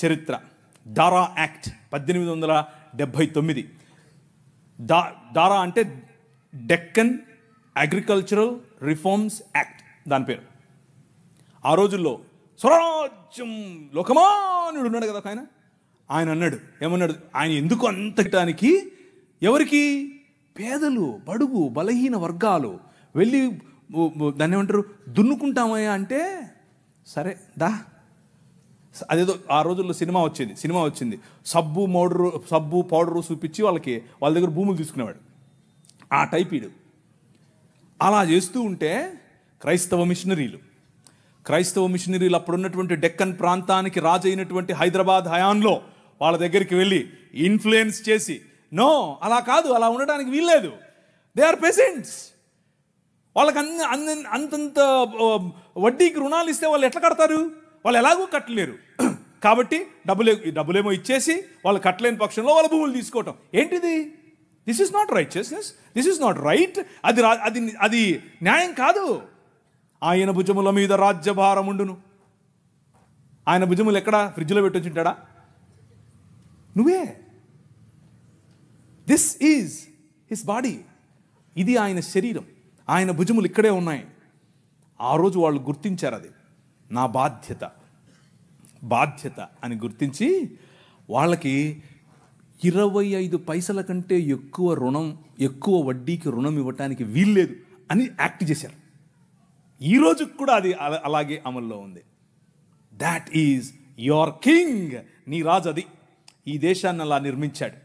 చరిత్ర. డారా యాక్ట్ 1879. డారా అంటే Deccan agricultural reforms act దాని పేరు. ఆ రోజుల్లో స్వరాజ్యం లోకమానుడు ఉన్నాడు కదా ఆయన అన్నాడు, ఏమన్నాడు, ఆయన ఎందుకు అంతటానికి, ఎవరికి, పేదలు, బడుగు బలహీన వర్గాలు వెళ్ళి దాన్ని ఏమంటారు దున్నుకుంటామయ్యా అంటే, సరే దా. అదేదో ఆ రోజుల్లో సినిమా వచ్చింది సబ్బు పౌడరు చూపించి వాళ్ళ దగ్గర భూములు తీసుకునేవాడు. ఆ టైప్ ఈడు. అలా చేస్తూ ఉంటే క్రైస్తవ మిషనరీలు అప్పుడున్నటువంటి డెక్కన్ ప్రాంతానికి రాజు అయినటువంటి హైదరాబాద్ హయాంలో వాళ్ళ దగ్గరికి వెళ్ళి ఇన్ఫ్లుయెన్స్ చేసి, నో అలా కాదు, అలా ఉండడానికి వీల్లేదు, దే ఆర్ పెసెంట్స్, వాళ్ళకి అంతంత వడ్డీకి రుణాలు ఇస్తే వాళ్ళు ఎట్లా కడతారు, వాళ్ళు ఎలాగూ కట్టలేరు, కాబట్టి డబ్బులేమో ఇచ్చేసి వాళ్ళు కట్టలేని పక్షంలో వాళ్ళ భూములు తీసుకోవటం ఏంటిది? This is not righteousness, this is not right. అది న్యాయం కాదు. ఆయన భుజముల మీద రాజ్యభారముండును. ఆయన భుజములు ఎక్కడ ఫ్రిడ్జ్లో పెట్టొచ్చుంటాడా? నువ్వే. దిస్ ఈజ్ హిస్ బాడీ, ఇది ఆయన శరీరం, ఆయన భుజములు ఇక్కడే ఉన్నాయి. ఆ రోజు వాళ్ళు గుర్తించారు, అది నా బాధ్యత అని గుర్తించి వాళ్ళకి 25 పైసల కంటే ఎక్కువ వడ్డీకి రుణం ఇవ్వటానికి వీల్లేదు అని యాక్ట్ చేశారు. ఈ రోజు కూడా అది అలాగే అమల్లో ఉంది. దాట్ ఈజ్ యువర్ కింగ్, నీ రాజు అది. ఈ దేశాన్ని అలా నిర్మించాడు.